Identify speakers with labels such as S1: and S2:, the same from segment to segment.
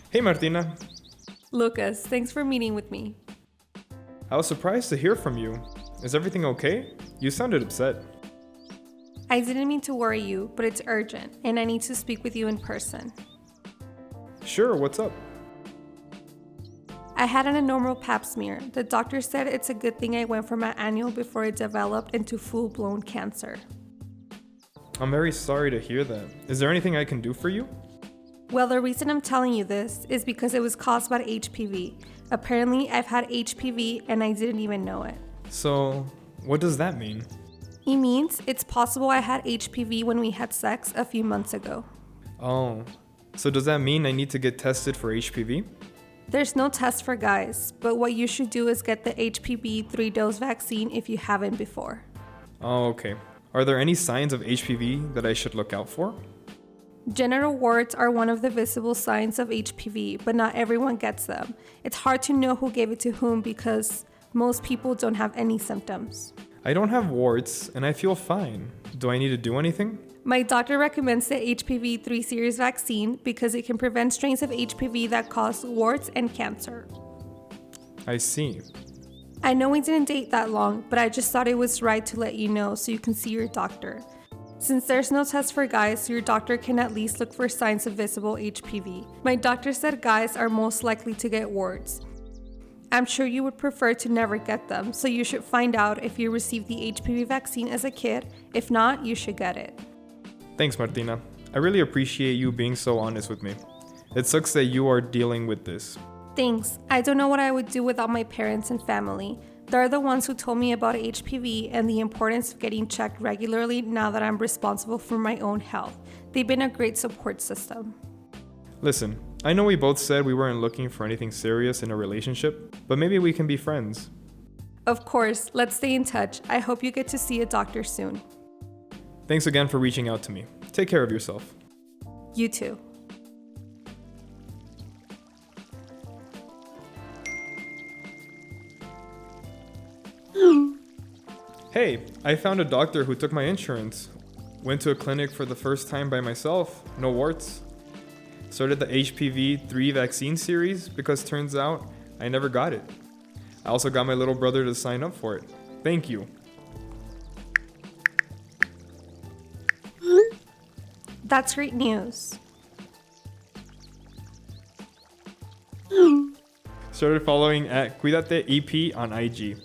S1: Hey Martina,
S2: Lucas, thanks for meeting with me.
S1: I was surprised to hear from you. Is everything okay? You sounded upset.
S2: I didn't mean to worry you, but it's urgent, and I need to speak with you in person.
S1: Sure, what's up?
S2: I had an abnormal pap smear. The doctor said it's a good thing I went for my annual before it developed into full-blown cancer.
S1: I'm very sorry to hear that. Is there anything I can do for you?
S2: Well, the reason I'm telling you this is because it was caused by HPV. Apparently, I've had HPV and I didn't even know it.
S1: So, what does that mean?
S2: It means it's possible I had HPV when we had sex a few months ago.
S1: Oh, so does that mean I need to get tested for HPV?
S2: There's no test for guys, but what you should do is get the HPV 3-dose vaccine if you haven't before.
S1: Oh, okay. Are there any signs of HPV that I should look out for?
S2: Genital warts are one of the visible signs of HPV, but not everyone gets them. It's hard to know who gave it to whom because most people don't have any symptoms.
S1: I don't have warts and I feel fine. Do I need to do anything?
S2: My doctor recommends the HPV 3 series vaccine because it can prevent strains of HPV that cause warts and cancer.
S1: I see.
S2: I know we didn't date that long, but I just thought it was right to let you know so you can see your doctor. Since there's no test for guys, your doctor can at least look for signs of visible HPV. My doctor said guys are most likely to get warts. I'm sure you would prefer to never get them, so you should find out if you received the HPV vaccine as a kid. If not, you should get it.
S1: Thanks, Martina. I really appreciate you being so honest with me. It sucks that you are dealing with this.
S2: Thanks. I don't know what I would do without my parents and family. They're the ones who told me about HPV and the importance of getting checked regularly now that I'm responsible for my own health. They've been a great support system.
S1: Listen, I know we both said we weren't looking for anything serious in a relationship, but maybe we can be friends.
S2: Of course, let's stay in touch. I hope you get to see a doctor soon.
S1: Thanks again for reaching out to me. Take care of yourself.
S2: You too.
S1: Hey, I found a doctor who took my insurance. Went to a clinic for the first time by myself, no warts. Started the HPV 3 vaccine series because turns out I never got it. I also got my little brother to sign up for it. Thank you.
S2: That's great news.
S1: Started following at Cuidate EP on IG.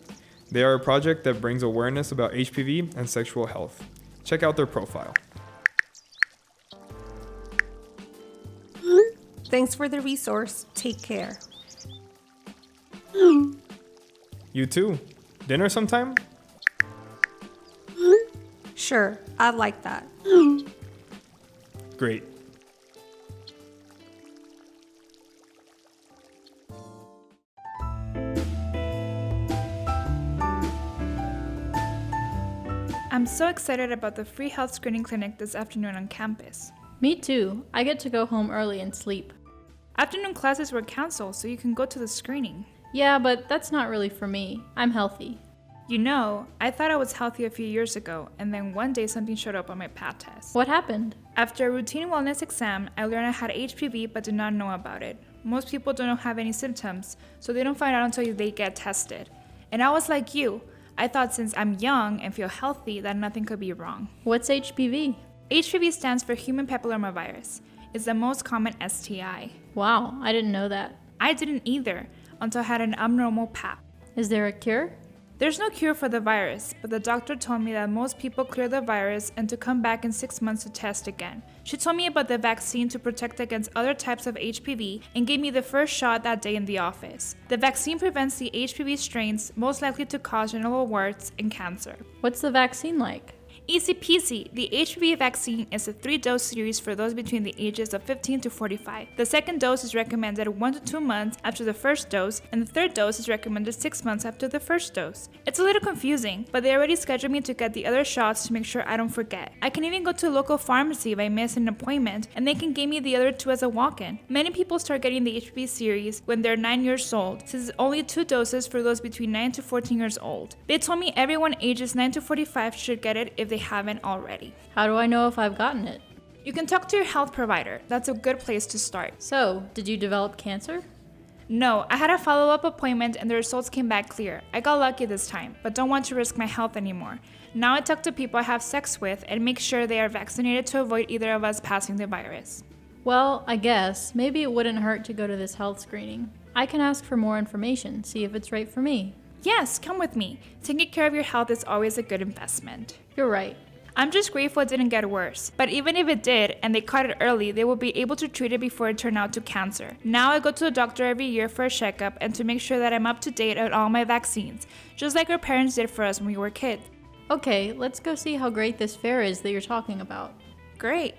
S1: They are a project that brings awareness about HPV and sexual health. Check out their profile.
S2: Thanks for the resource. Take care.
S1: You too. Dinner sometime?
S2: Sure, I'd like that.
S1: Great.
S3: I'm so excited about the free health screening clinic this afternoon on campus.
S4: Me too. I get to go home early and sleep.
S3: Afternoon classes were canceled, so you can go to the screening.
S4: Yeah, but that's not really for me. I'm healthy.
S3: You know, I thought I was healthy a few years ago, and then one day something showed up on my pap test.
S4: What happened?
S3: After a routine wellness exam, I learned I had HPV but did not know about it. Most people don't have any symptoms, so they don't find out until they get tested. And I was like you. I thought since I'm young and feel healthy that nothing could be wrong.
S4: What's HPV?
S3: HPV stands for human papillomavirus. It's the most common STI.
S4: Wow, I didn't know that.
S3: I didn't either until I had an abnormal pap.
S4: Is there a cure?
S3: There's no cure for the virus, but the doctor told me that most people clear the virus and to come back in 6 months to test again. She told me about the vaccine to protect against other types of HPV and gave me the first shot that day in the office. The vaccine prevents the HPV strains most likely to cause genital warts and cancer.
S4: What's the vaccine like?
S3: Easy peasy, the HPV vaccine is a 3-dose series for those between the ages of 15 to 45. The second dose is recommended 1 to 2 months after the first dose, and the third dose is recommended 6 months after the first dose. It's a little confusing, but they already scheduled me to get the other shots to make sure I don't forget. I can even go to a local pharmacy if I miss an appointment, and they can give me the other 2 as a walk-in. Many people start getting the HPV series when they're 9 years old, since it's only 2 doses for those between 9 to 14 years old. They told me everyone ages 9 to 45 should get it if they haven't already.
S4: How do I know if I've gotten it?
S3: You can talk to your health provider. That's a good place to start.
S4: So, did you develop cancer?
S3: No, I had a follow-up appointment and the results came back clear. I got lucky this time, but don't want to risk my health anymore. Now I talk to people I have sex with and make sure they are vaccinated to avoid either of us passing the virus.
S4: Well, I guess maybe it wouldn't hurt to go to this health screening. I can ask for more information, see if it's right for me.
S3: Yes, come with me. Taking care of your health is always a good investment.
S4: You're right.
S3: I'm just grateful it didn't get worse. But even if it did, and they caught it early, they will be able to treat it before it turned out to cancer. Now I go to the doctor every year for a checkup and to make sure that I'm up to date on all my vaccines, just like our parents did for us when we were kids.
S4: Okay, let's go see how great this fair is that you're talking about.
S3: Great.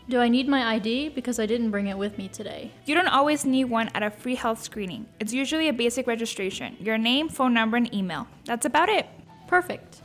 S4: Do I need my ID? Because I didn't bring it with me today.
S3: You don't always need one at a free health screening. It's usually a basic registration, your name, phone number, and email. That's about it.
S4: Perfect.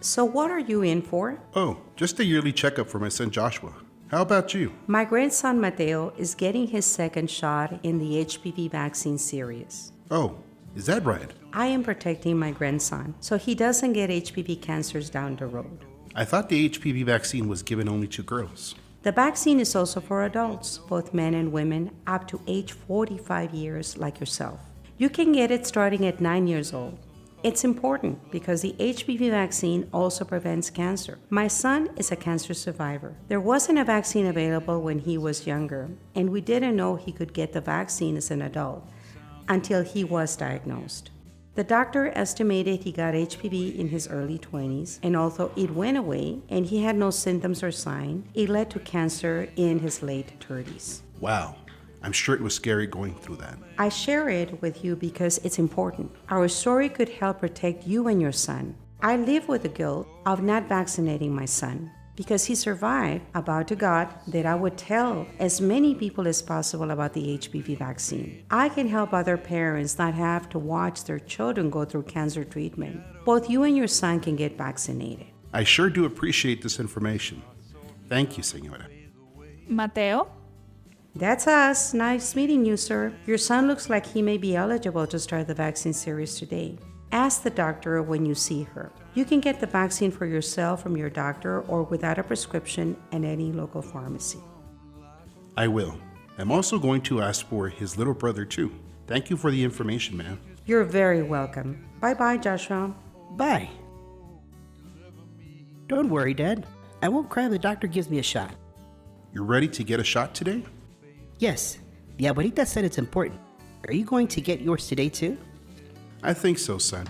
S5: So what are you in for?
S6: Oh, just a yearly checkup for my son Joshua. How about you?
S5: My grandson Mateo is getting his second shot in the HPV vaccine series.
S6: Oh, is that right?
S5: I am protecting my grandson so he doesn't get HPV cancers down the road.
S6: I thought the HPV vaccine was given only to girls.
S5: The vaccine is also for adults, both men and women, up to age 45 years like yourself. You can get it starting at 9 years old. It's important because the HPV vaccine also prevents cancer. My son is a cancer survivor. There wasn't a vaccine available when he was younger, and we didn't know he could get the vaccine as an adult until he was diagnosed. The doctor estimated he got HPV in his early 20s, and although it went away and he had no symptoms or sign, it led to cancer in his late 30s.
S6: Wow, I'm sure it was scary going through that.
S5: I share it with you because it's important. Our story could help protect you and your son. I live with the guilt of not vaccinating my son because he survived. I vowed to God that I would tell as many people as possible about the HPV vaccine. I can help other parents not have to watch their children go through cancer treatment. Both you and your son can get vaccinated.
S6: I sure do appreciate this information. Thank you, Senora.
S3: Mateo?
S5: That's us. Nice meeting you, sir. Your son looks like he may be eligible to start the vaccine series today. Ask the doctor when you see her. You can get the vaccine for yourself from your doctor or without a prescription at any local pharmacy.
S6: I will. I'm also going to ask for his little brother, too. Thank you for the information, ma'am.
S5: You're very welcome. Bye-bye, Joshua.
S7: Bye. Don't worry, Dad. I won't cry if the doctor gives me a shot.
S6: You're ready to get a shot today?
S7: Yes, the abuelita said it's important. Are you going to get yours today too?
S6: I think so, son.